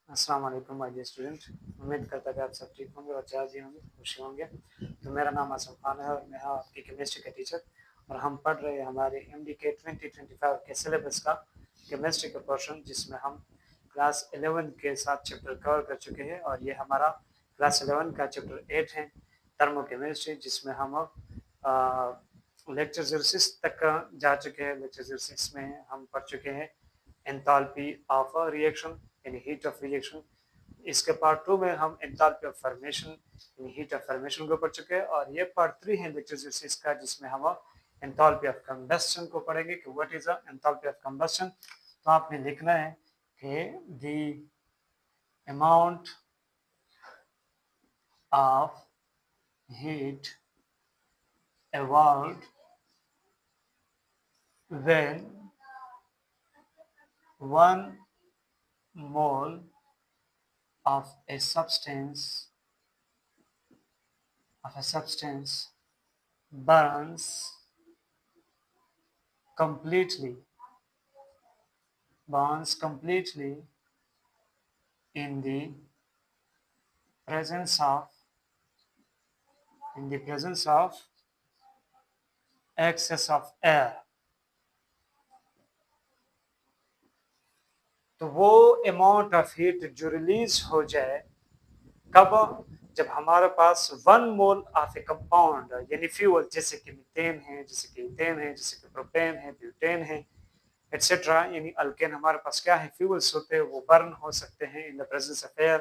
अस्सलाम वालेकुम my dear student. उम्मीद करता कि आप सब ठीक होंगे और जहाँ जी होंगे खुशी होंगे। तो मेरा नाम आसम खान है और मैं हूँ आपकी केमिस्ट्री का टीचर और हम पढ़ रहे हैं हमारे एमडी के 2025 के सिलेबस का केमिस्ट्री का पोर्शन, जिसमें हम क्लास 11 के साथ चैप्टर कवर कर चुके हैं और ये हमारा क्लास 11 का चैप्टर 8 है, थर्मोकेमिस्ट्री, जिसमें हम लेक्चर 06 तक जा चुके हैं। लेक्चर 06 में हम पढ़ चुके हैं एंथैल्पी ऑफ अ रिएक्शन यानी हीट ऑफ रिएक्शन। इसके पार्ट 2 में हम एंथैल्पी ऑफ फॉर्मेशन यानी हीट ऑफ फॉर्मेशन को पढ़ चुके हैं और ये पार्ट 3 है लेक्चर 06 का, जिसमें हम एंथैल्पी ऑफ कंबस्शन को पढ़ेंगे कि what is enthalpy of combustion. तो आपने लिखना है कि the amount of heat evolved when 1 mole of a substance burns completely in the presence of excess of air। तो वो अमाउंट ऑफ हीट जो रिलीज हो जाए कब, जब हमारे पास 1 मोल ऑफ ए कंपाउंड यानी फ्यूल, जैसे कि मीथेन है, जैसे कि इथेन है, जैसे कि प्रोपेन है, ब्यूटेन है, एटसेट्रा, यानी अल्केन हमारे पास क्या है, फ्यूल्स होते हैं, वो बर्न हो सकते हैं in the presence of air.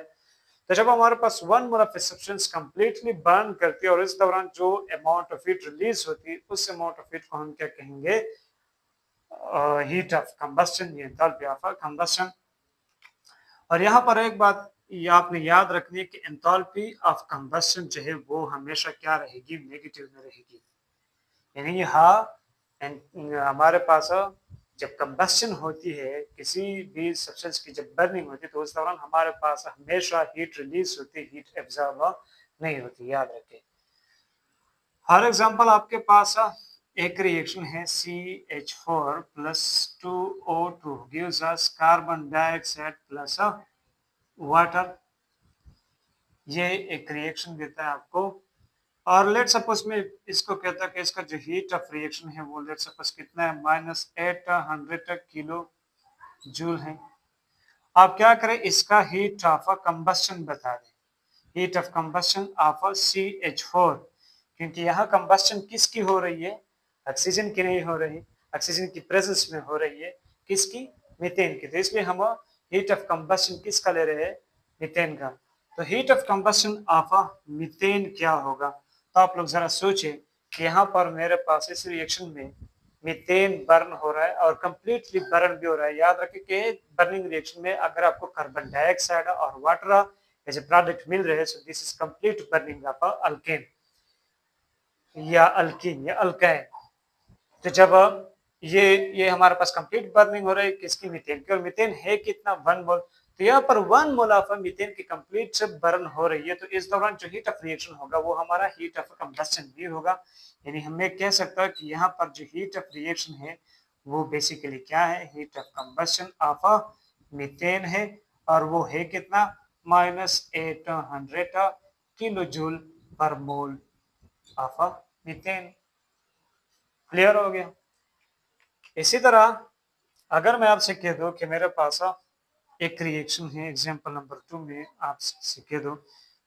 तो जब हमारे पास 1 mole of a substance completely burn करती है और इस दौरान जो अमाउंट ऑफ हीट रिलीज होती है, उस अमाउंट ऑफ हीट को हम क्या कहेंगे, हीट ऑफ कंबस्शन या एंथैल्पी ऑफ कंबस्शन। और यहाँ पर एक बात ये आपने याद रखनी है कि एंथैल्पी ऑफ कंबस्शन जो है वो हमेशा क्या रहेगी, नेगेटिव में रहेगी। यानी हमारे पास जब कंबस्शन होती है, किसी भी सब्सटेंस की जब बर्निंग होती है, तो उस दौरान हमारे पास हमेशा हीट रिलीज होती है, हीट एब्जॉर्ब नहीं होती, याद रखें। फॉर एग्जांपल आपके पास एक रिएक्शन है CH4 plus 2O2 gives us carbon dioxide plus water. ये एक रिएक्शन देता है आपको और लेट सपोज में इसको कहता है कि इसका जो हीट ऑफ रिएक्शन है वो लेट सपोज कितना है, -800 किलो जूल है। आप क्या करें, इसका हीट ऑफ कंबस्शन बता दें, heat of combustion of CH4, क्योंकि यहाँ कंबस्शन किसकी हो रही है, ऑक्सीजन की नहीं हो रही, ऑक्सीजन की प्रेजेंस में हो रही है, किसकी, मीथेन की। तो इसलिए हम हीट ऑफ कंबस्शन किसका ले रहे हैं, मीथेन का। तो heat of combustion of methane क्या होगा, तो आप लोग जरा सोचें कि यहाँ पर मेरे पास इस रिएक्शन में मीथेन बर्न हो रहा है और कंप्लीटली बर्न भी हो रहा है। याद रखें कि बर्निंग रिएक्शन में अगर आपको कार्बन डाइऑक्साइड और वाटर एज ए प्रोडक्ट मिल रहे हैं, so this is complete burning of alkane या अल्कीन या अल्काइन। तो जब ये हमारे पास कंप्लीट बर्निंग हो रही है किसकी, मीथेन की, और मीथेन है कितना, 1 मोल। तो यहाँ पर 1 मोल ऑफ मीथेन की कंप्लीट बर्न हो रही है, तो इस दौरान जो हीट ऑफ रिएक्शन होगा वो हमारा हीट ऑफ कंबस्शन भी होगा। यानी हमें कह सकता है कि यहाँ पर जो हीट ऑफ रिएक्शन है वो बेसिकली क्या है, heat of combustion of methane है, और वो है कितना, -800 किलो जूल पर मोल ऑफ मीथेन। क्लियर हो गया। इसी तरह अगर मैं आपसे कह दूं कि मेरे पास एक रिएक्शन है, एग्जांपल नंबर 2 में आपसे कह दो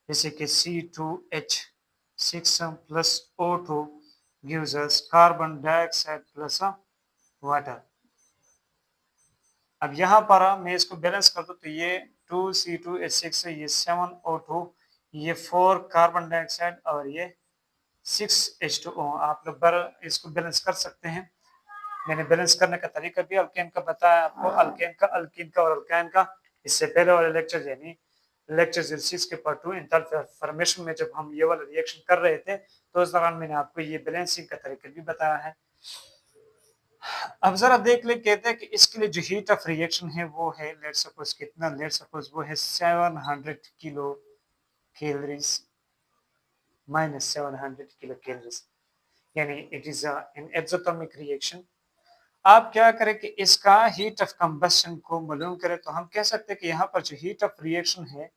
जैसे कि C2H6 plus O2 gives us carbon dioxide plus water. अब यहाँ पर मैं इसको बैलेंस कर दूं तो ये 2C2H6 है, ये 7O2, ये 4 कार्बन डाइऑक्साइड और ये 6H2O। आप लोग इसको बैलेंस कर सकते हैं। मैंने बैलेंस करने का तरीका भी अल्केन का बताया आपको, अल्केन का, अल्कीन का और अल्काइन का, इससे पहले वाले लेक्चर यानी लेक्चर 06 के पार्ट 2 एंथैल्पी फॉर्मेशन में जब हम ये वाला रिएक्शन कर रहे थे, तो उस दौरान मैंने आपको ये बैलेंसिंग का तरीका भी बताया है। अब जरा देख ले, कहते हैं कि इसके लिए जो हीट ऑफ रिएक्शन है वो है लेट सपोज कितना, लेट सपोज वो है 700 किलो कैलोरीज, -700 किलो कैलोरीज, यानी it is an exothermic reaction. आप क्या करें कि इसका हीट ऑफ कंबशन को मालूम करें, तो हम कह सकते हैं कि यहाँ पर जो हीट ऑफ रिएक्शन है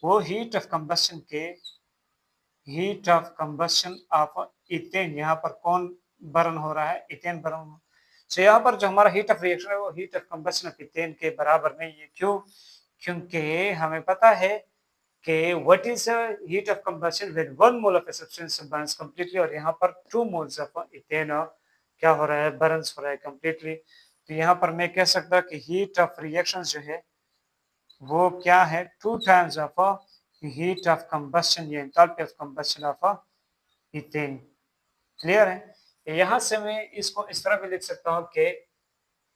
वो heat of combustion of ethane, यहाँ पर कौन बर्न हो रहा है, इथेन बर्न। तो यहाँ पर जो हमारा हीट ऑफ रिएक्शन है वो heat of combustion of ethane के बराबर नहीं है। क्यों? क्योंकि हमें पता है कि what is heat of combustion when 1 mole of a substance Burns completely, और यहाँ पर 2 मोल्स ऑफ इथेन क्या हो रहा है, बर्न्स हो रहा है कंप्लीटली। तो यहाँ पर मैं कह सकता कि हीट ऑफ रिएक्शन जो है वो क्या है, 2 times of heat of combustion या enthalpy of combustion of ethane. Clear है? यहाँ से मैं इसको इस तरह भी लिख सकता हूँ कि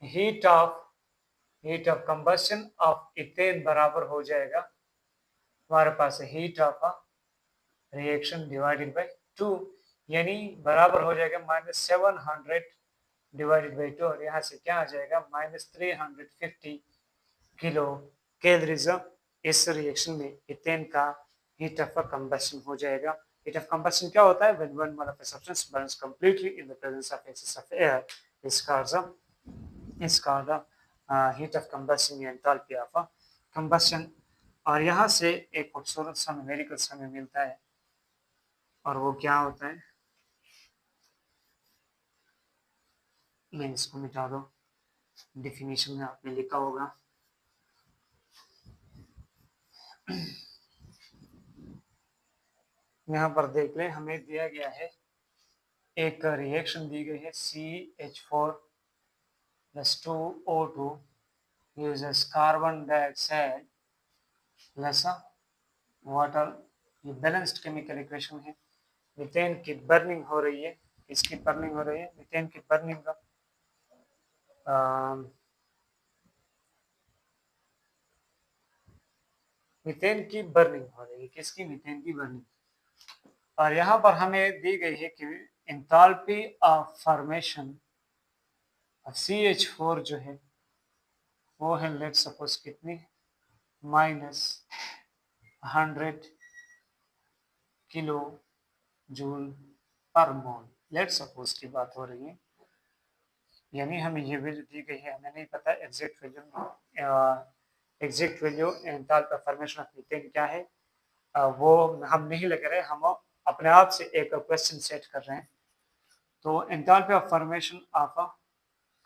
heat of combustion of ethane बराबर हो जाएगा हमारे पास heat of reaction divided by 2, यानी बराबर हो जाएगा -700 डिवाइडेड बाय 2, और यहाँ से क्या आ जाएगा -350 किलो कैलोरीज इस रिएक्शन में इथेन का हीट ऑफ कंबशन हो जाएगा। हीट ऑफ कंबशन क्या होता है? When 1 mole of a substance burns completely in the presence of excess of air is called heat of combustion या enthalpy of combustion। और यहाँ से एक खूबसूरत सा न्यूमेरिकल्स हमें मिलता है, और वो क्या होता है, मैं इसको मिटा दो, डिफिनीशन में आपने लिखा होगा। यहाँ पर देख लें, हमें दिया गया है एक रिएक्शन दी गई है CH4 plus 2O2 uses carbon dioxide plus water. ये बैलेंस्ड केमिकल इक्वेशन है। मीथेन की बर्निंग हो रही है, इसकी बर्निंग हो रही है, मीथेन की बर्निंग का मीथेन की बर्निंग हो रही है, किसकी? मीथेन की बर्निंग। और यहाँ पर हमें दी गई है कि एंथैल्पी ऑफ फॉर्मेशन CH4 जो है वो है, लेट सपोज कितनी, -100 किलो जूल पर मोल, लेट सपोज की बात हो रही है। यानी हमें ये वैल्यू दी गई है, हमें नहीं पता exact value enthalpy of formation of methane क्या है, वो हम नहीं लग रहे, हम अपने आप से एक क्वेश्चन सेट कर रहे हैं। तो enthalpy of formation of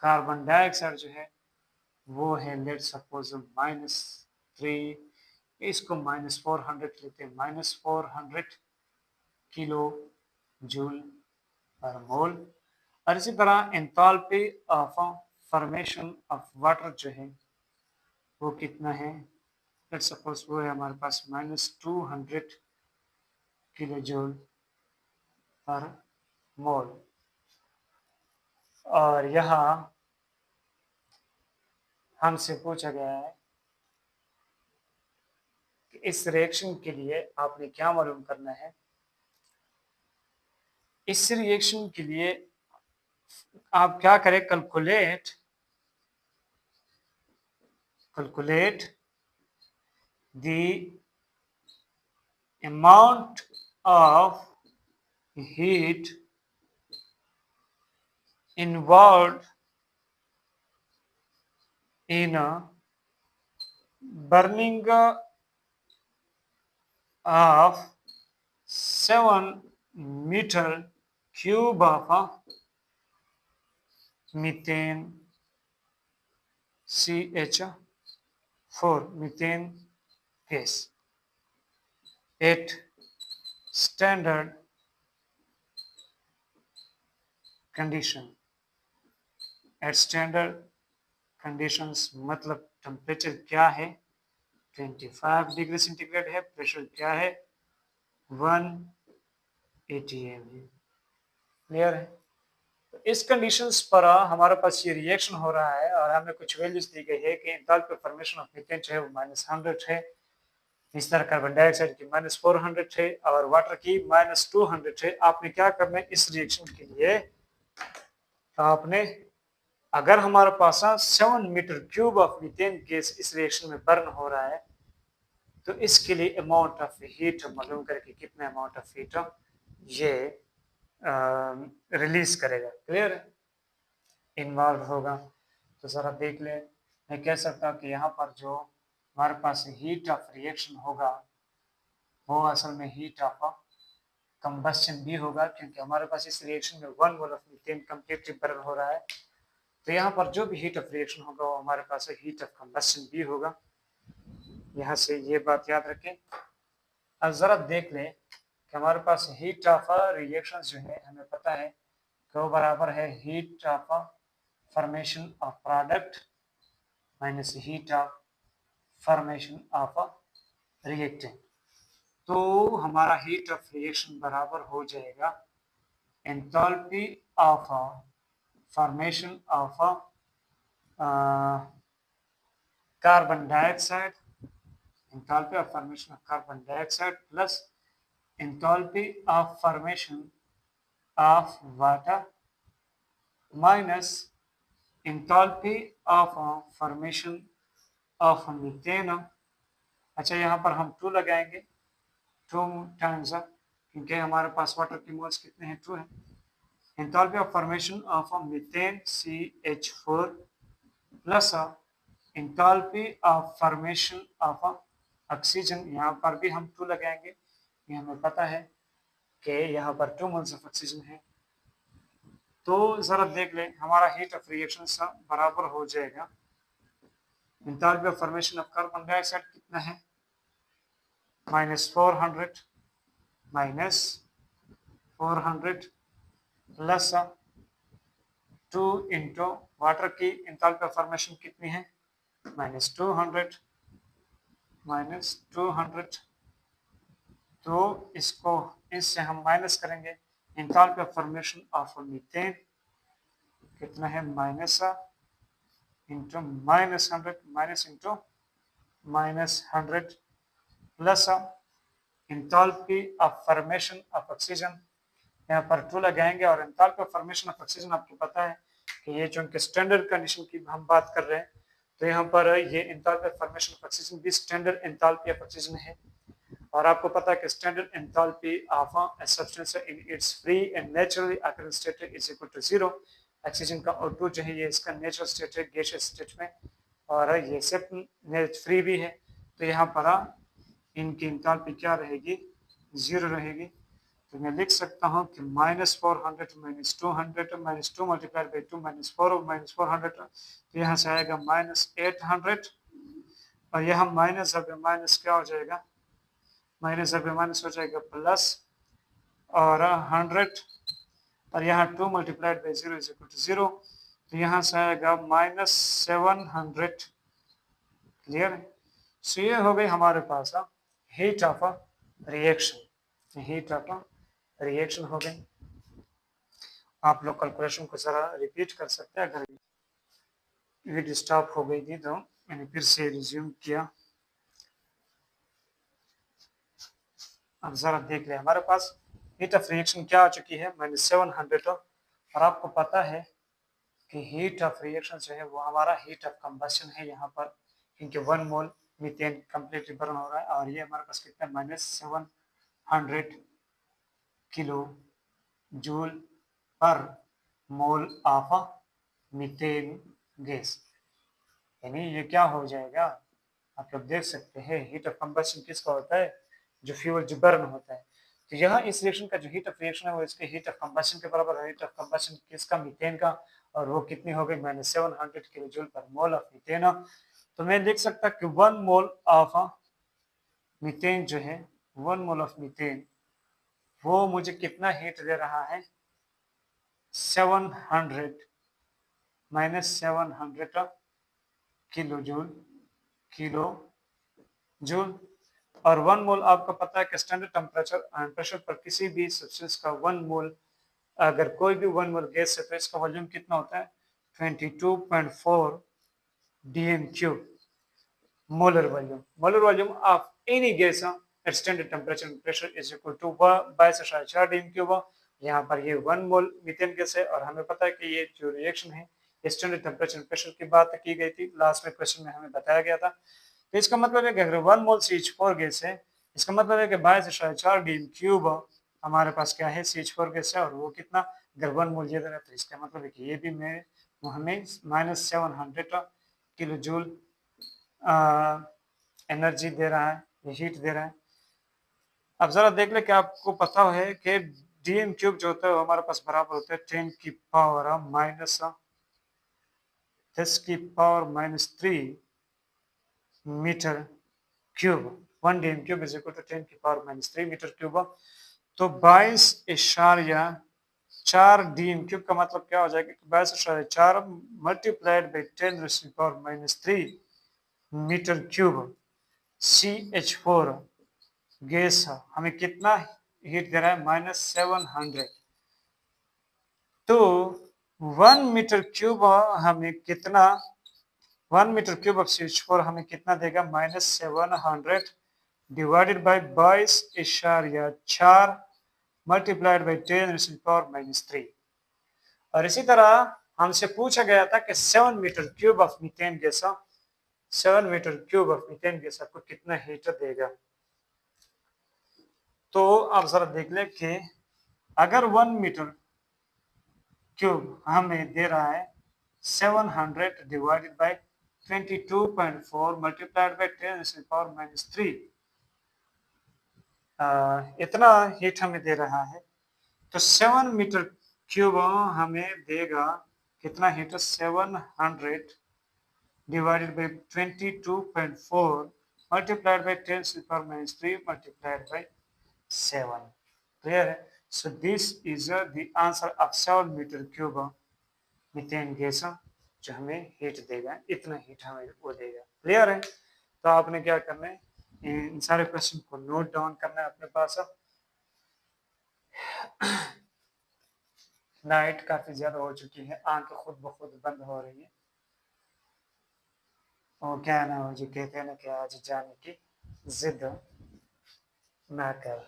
carbon dioxide जो है वो है, लेट सपोज -3, इसको -400 लेते हैं, -400 किलो जूल पर मोल। और इसी तरह enthalpy of formation of water जो है वो कितना है, लेट सपोज वो है हमारे पास -200 किलो जूल पर मोल। और यहाँ हमसे पूछा गया है कि इस रिएक्शन के लिए आपने क्या मालूम करना है। इस रिएक्शन के लिए आप क्या करें, calculate the amount of heat involved in burning of 7 meter cube of methane CH4 methane gas at standard condition। At standard conditions मतलब टेम्परेचर क्या है, 25 डिग्री सेंटीग्रेड है, प्रेशर क्या है, 1 atm है। क्लियर है? तो इस कंडीशंस पर हमारे पास ये रिएक्शन हो रहा है, और हमें कुछ वैल्यूज दी गई है कि एंथैल्पी फॉर्मेशन ऑफ मीथेन जो है वो -100 है, इस तरह कार्बन डाइऑक्साइड की -400 है, और वाटर की -200 है। आपने क्या करना है इस रिएक्शन के लिए, आपने अगर हमारे पास 7 metre cube of methane gas इस रिएक्शन में बर्न हो रहा है, तो इसके लिए अमाउंट ऑफ हीट मालूम करके कितना अमाउंट ऑफ हीट ये रिलीज करेगा। क्लियर है? इन्वॉल्व होगा। तो ज़रा देख ले, मैं कह सकता हूँ कि यहाँ पर जो हमारे पास हीट ऑफ रिएक्शन होगा वो असल में हीट ऑफ कंबस्शन भी होगा, क्योंकि हमारे पास इस रिएक्शन में 1 mole of methane completely burn हो रहा है। तो यहाँ पर जो भी हीट ऑफ रिएक्शन होगा वो हमारे पास हीट ऑफ कंबस्शन भी होगा। यहाँ से ये बात याद रखें। अब ज़रा देख लें कि हमारे पास हीट ऑफ रिएक्शन जो है हमें पता है कि वो बराबर है heat of formation of product minus heat of formation of reactant. तो हमारा हीट ऑफ रिएक्शन बराबर हो जाएगा enthalpy of formation of carbon dioxide, enthalpy of formation of carbon dioxide plus enthalpy of formation of water minus enthalpy of formation of methane। अच्छा, यहाँ पर हम 2 लगाएंगे, 2 टाइम्स, क्योंकि हमारे पास वाटर की मोल्स कितने हैं, 2 है। enthalpy of formation of methane CH4 plus enthalpy of formation of oxygen, यहाँ पर भी हम 2 लगाएंगे, ये हमें पता है कि यहाँ पर 2 मोल्स ऑफ ऑक्सीजन है। तो जरा देख लें हमारा हीट ऑफ रिएक्शन सा बराबर हो जाएगा enthalpy of formation of carbon dioxide कितना है, -400 प्लस 2 इंटू वाटर की एंथैल्पी ऑफ फॉर्मेशन कितनी है, -200। तो इसको इससे हम माइनस करेंगे, enthalpy of formation of methane कितना है, minus into -100 minus into -100 plus enthalpy of formation of oxygen, यहाँ पर 2 लगाएंगे। और enthalpy of formation of oxygen आपको पता है कि ये चूंकि स्टैंडर्ड कंडीशन की हम बात कर रहे हैं, तो यहाँ पर ये enthalpy of formation of oxygen भी स्टैंडर्ड एंथैल्पी ऑफ ऑक्सीजन है। और आपको पता है कि standard enthalpy of a substance in its free and naturally occurring state is equal to 0। Oxygen का O2 जो है ये इसका नेचुरल स्टेट है गैसियस स्टेट में, और ये सिर्फ फ्री भी है। तो यहाँ पर इनकी एंथैल्पी क्या रहेगी, 0 रहेगी। तो मैं लिख सकता हूँ कि -400 -200 -2 मल्टीप्लाइड बाई 2 -400, तो यहाँ से आएगा -800, और यहाँ माइनस अब माइनस क्या हो जाएगा, माइनस अब माइनस हो जाएगा प्लस और 100, और यहाँ 2 multiplied by 0 is equal to 0, तो यहाँ से आएगा -700। क्लियर। सो ये हो गई हमारे पास heat of reaction, heat of reaction हो गई। आप लोग कैलकुलेशन को जरा रिपीट कर सकते हैं, अगर वीडियो स्टॉप हो गई थी तो मैंने फिर से रिज्यूम किया। अब जरा देख ले हमारे पास हीट ऑफ रिएक्शन क्या आ चुकी है, -700। और आपको पता है कि हीट ऑफ रिएक्शन जो है वो हमारा हीट ऑफ कंबस्शन है यहाँ पर, क्योंकि 1 मोल मीथेन कंप्लीटली बर्न हो रहा है। और ये हमारे पास कितना है, -700 किलो जूल पर मोल ऑफ मीथेन गैस। यानी ये क्या हो जाएगा, आप लोग देख सकते हैं हीट ऑफ कंबस्शन किसका होता है, जो फ्यूल जो बर्न होता है। तो यहाँ इस रिएक्शन का जो हीट ऑफ रिएक्शन है वो इसके हीट ऑफ कंबस्शन के बराबर है। हीट ऑफ कंबस्शन किसका, मीथेन का, और वो कितनी हो गई, -700 किलो जूल पर मोल ऑफ मीथेन। तो मैं देख सकता कि 1 मोल ऑफ मीथेन जो है, 1 मोल ऑफ मीथेन वो मुझे कितना हीट दे रहा है, 700 -700 किलो जूल। और 1 मोल आपको पता है कि स्टैंडर्ड टेम्परेचर पर किसी भी सब्सटेंस का 1 मोल, अगर कोई भी 1 मोल गैस है तो इसका वॉल्यूम कितना होता है, 22.4 dm3 molar volume of any gas at standard temperature and pressure is equal to 22.4 dm3। यहाँ पर ये 1 मोल मीथेन गैस है, और हमें पता है कि ये जो रिएक्शन है स्टैंडर्ड टेम्परेचर एंड प्रेशर की बात की गई थी लास्ट में क्वेश्चन में हमें बताया गया था। तो इसका मतलब है कि अगर 1 मोल CH4 गैस है, इसका मतलब है कि 22.4 dm3 हमारे पास क्या है, CH4 गैस है, और वो कितना, अगर 1 मोल ये दे रहा है तो इसका मतलब है कि ये भी मैं वो हमें -700 किलो जूल एनर्जी दे रहा है, हीट दे रहा है। अब जरा देख ले कि आपको पता है कि डीएम क्यूब जो होता है वो हमारे पास बराबर होता है 10 की power -3 metre cube. 1 dm cube is equal to 10 की पावर -3 मीटर क्यूब। तो 22.4 डीएम क्यूब का मतलब क्या हो जाएगा कि 22.4 मल्टीप्लाइड बाई 10 की power -3 metre cube CH4 gas हमें कितना हीट दे रहा है -700। तो 1 मीटर क्यूब हमें कितना 1 मीटर क्यूब ऑफ CH4 हमें कितना देगा -700 divided by 22.4 multiplied by 10 power -3। और इसी तरह हमसे पूछा गया था कि 7 metre cube of methane gas 7 metre cube of methane gas आपको कितना हीट देगा। तो आप जरा देख ले कि अगर 1 मीटर क्यूब हमें दे रहा है 700 divided by 22.4 multiplied by 10 power -3, इतना हीट हमें दे रहा है। तो 7 मीटर क्यूब हमें देगा कितना heat 700 divided by 22.4 multiplied by 10 to the power -3 multiplied by 7. Clear? So this is the answer of 7 meter cube methane gas जो हमें हीट देगा, इतना हीट हमें वो देगा। क्लियर है? तो आपने क्या करना है, इन सारे क्वेश्चन को नोट डाउन करना है अपने पास। नाइट काफी ज्यादा हो चुकी है, आंखें खुद ब खुद बंद हो रही है। और क्या ना हो जो कहते हैं ना कि आज जाने की जिद ना कर,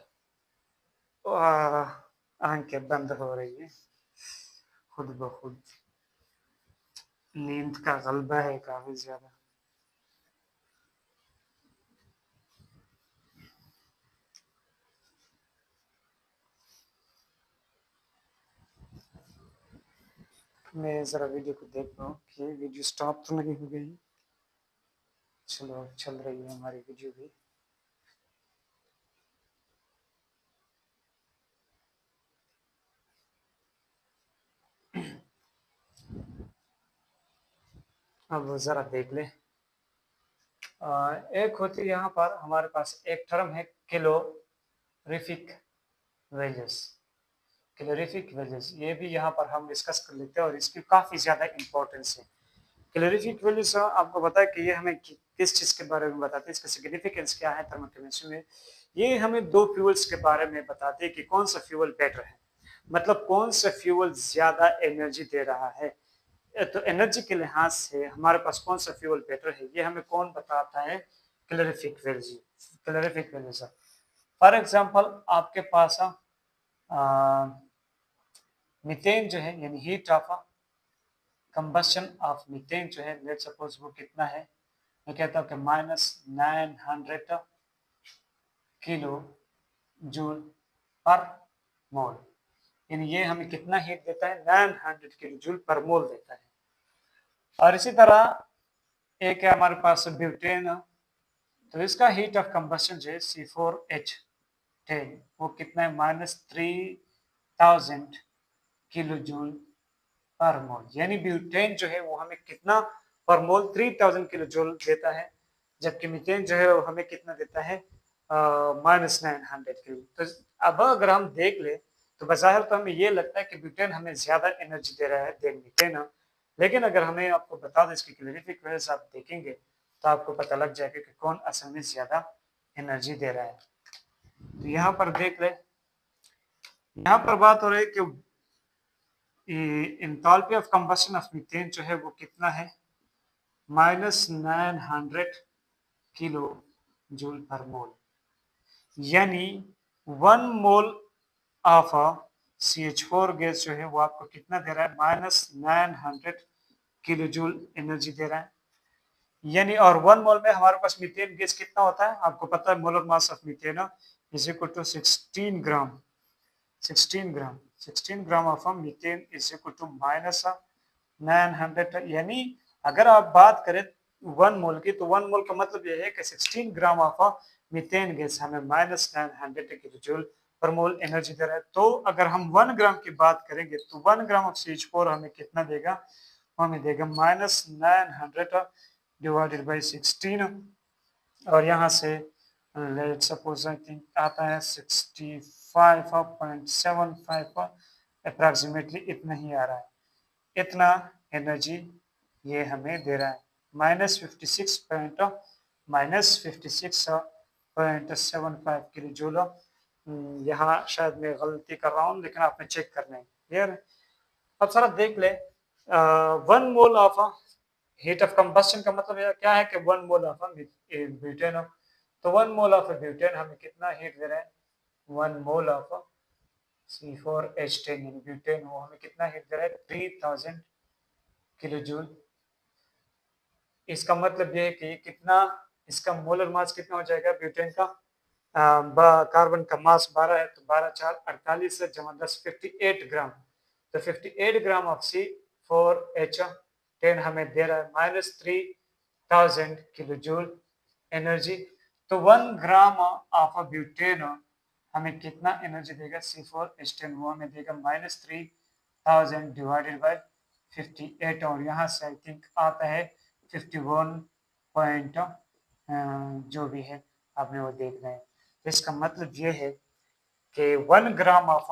आंखें बंद हो रही है खुद ब खुद। नींद का गलबा है काफी ज्यादा। मैं जरा वीडियो को देख रहा हूँ कि वीडियो स्टॉप तो नहीं हो गई। चलो चल रही है हमारी वीडियो भी। अब जरा देख ले, एक होती है यहाँ पर हमारे पास एक टर्म है कैलोरीफिक वैल्यूज। कैलोरीफिक वैल्यूज ये भी यहाँ पर हम डिस्कस कर लेते हैं और इसकी काफ़ी ज़्यादा इंपॉर्टेंस है। कैलोरीफिक वैल्यूज आपको पता है कि ये हमें किस चीज़ के बारे में बताते हैं, इसका सिग्निफिकेंस क्या है थर्मोकेमिस्ट्री में। ये हमें दो फ्यूल्स के बारे में बताते हैं कि कौन सा फ्यूल बेटर है, मतलब कौन सा फ्यूल ज़्यादा एनर्जी दे रहा है। तो एनर्जी के लिहाज से हमारे पास कौन सा फ्यूल बेटर है ये हमें कौन बताता है, calorific value. Calorific value for example आपके पास मीथेन जो है यानी heat of combustion of methane जो है, लेट सपोज वो कितना है, मैं कहता हूँ कि -900 किलो जूल पर मोल, यानी ये हमें कितना हीट देता है 900 किलो जूल पर मोल देता है। और इसी तरह एक है हमारे पास ब्यूटेन, तो इसका हीट ऑफ कंबस्शन जो है C4H10 वो कितना है -3000 किलो जूल पर मोल, यानी ब्यूटेन जो है वो हमें कितना पर मोल 3000 किलो जूल देता है, जबकि मीथेन जो है वो हमें कितना देता है -900 किलो। तो अब अगर हम देख ले तो बज़ाहिर तो हमें ये लगता है कि ब्यूटेन हमें ज्यादा एनर्जी दे रहा है देन मीथेन, लेकिन अगर हमें आपको बता दें इसकी कैलोरीफिक वैल्यूज आप देखेंगे तो आपको पता लग जाएगा कि कौन असल में ज्यादा एनर्जी दे रहा है। तो यहाँ पर देख ले, यहाँ पर बात हो रही है कि enthalpy of combustion of methane जो है वो कितना है -900 किलो जूल पर मोल, यानी 1 मोल ऑफ CH4 गैस जो है वो आपको कितना दे रहा है -900 किलो जूल एनर्जी दे रहा है, यानी और 1 मोल में हमारे पास मीथेन गैस कितना होता है आपको पता है, molar mass of methane is equal to 16 gram of methane is equal to 900, यानी अगर आप बात करें 1 मोल की, तो 1 मोल का मतलब ये है कि 16 ग्राम ऑफ मीथेन गैस हमें -900 किलो जूल पर मोल एनर्जी दे रहा है। तो अगर हम 1 ग्राम की बात करेंगे तो 1 ग्राम ऑफ CH4 हमें कितना देगा, वो हमें देगा -900 डिवाइडेड बाई 16, और यहाँ से लेट्स सपोज आई थिंक आता है 65.75, अप्रॉक्सीमेटली इतना ही आ रहा है। इतना एनर्जी ये हमें दे रहा है, -56.75 किलो जूल। यहाँ शायद मैं गलती कर रहा हूँ, लेकिन आपने चेक करना है। क्लियर है? अब सारा देख ले, 1 mole of heat of combustion का मतलब क्या है कि 1 मोल ऑफ ब्यूटेन। तो 1 मोल ऑफ ब्यूटेन हमें कितना हीट दे रहा है, 1 मोल ऑफ C4H10 यानी ब्यूटेन, वो हमें कितना हीट दे रहा है, 3000 किलो जूल। इसका मतलब ये है कि कितना, इसका मोलर मास कितना हो जाएगा ब्यूटेन का, कार्बन का मास 12 है, तो 12 4 48 से जमा 10 58 ग्राम। तो 58 ग्राम ऑफ C4H10 हमें दे रहा है -3000 किलो जूल एनर्जी। तो 1 ग्राम ऑफ ब्यूटेन हमें कितना एनर्जी देगा, C4H10 वो हमें देगा -3000 डिवाइडेड बाय 58, और यहाँ से आई थिंक आता है 51 पॉइंट, जो भी है आपने वो देखना है। तो इसका मतलब ये है कि 1 ग्राम of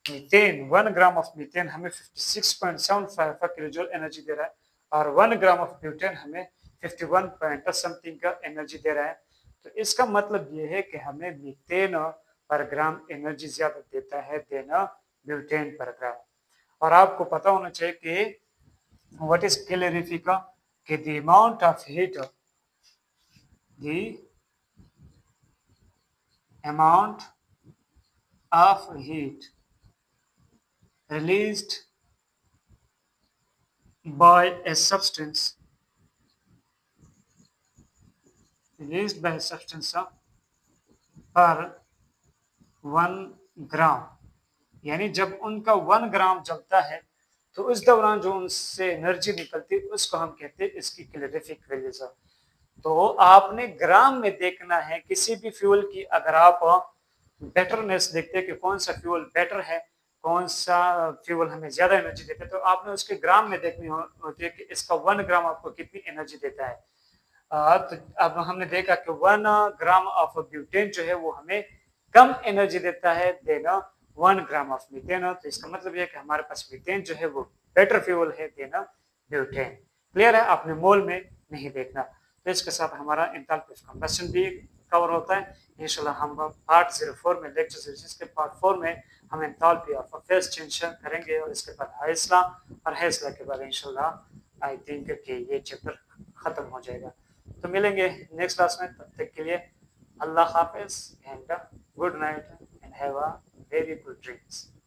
methane, 1 gram of methane हमें 56.75 किलो जूल एनर्जी दे रहा है, और 1 ग्राम ऑफ ब्यूटेन हमें 51 पॉइंट समथिंग का एनर्जी दे रहा है। तो इसका मतलब ये है कि हमें मीथेन पर ग्राम एनर्जी ज्यादा देता है देना ब्यूटेन पर ग्राम। और आपको पता होना चाहिए कि what is calorific, कि the amount of heat, the amount of heat released by a substance, released by a substance पर 1 ग्राम, यानी जब उनका 1 ग्राम जलता है तो उस दौरान जो उनसे एनर्जी निकलती है उसको हम कहते हैं इसकी कैलोरीफिक वैल्यूज। तो आपने ग्राम में देखना है किसी भी फ्यूल की। अगर आप बेटरनेस देखते हैं कि कौन सा फ्यूल बेटर है, कौन सा फ्यूल हमें ज्यादा एनर्जी देता है, तो आपने उसके ग्राम में देखनी होती है कि इसका 1 ग्राम आपको कितनी एनर्जी देता है। तो अब हमने देखा कि 1 ग्राम ऑफ ब्यूटेन जो है वो हमें कम एनर्जी देता है देना 1 ग्राम ऑफ मीथेन। तो इसका मतलब ये है कि हमारे पास मीथेन जो है वो बेटर फ्यूल है देना ब्यूटेन। क्लियर है? आपने मोल में नहीं देखना। तो इसके साथ हमारा एंथैल्पी ऑफ कंबशन भी कवर होता है। इंशाल्लाह हम पार्ट 04 में, लेक्चर सीरीज के पार्ट 4 में हम एंथैल्पी ऑफ फेज चेंज करेंगे, और इसके बाद हाइसला, और हाइसला के बाद इंशाल्लाह आई थिंक कि ये चैप्टर खत्म हो जाएगा। तो मिलेंगे नेक्स्ट क्लास में, तब तक के लिए अल्लाह हाफिज and good night and have a very good dreams.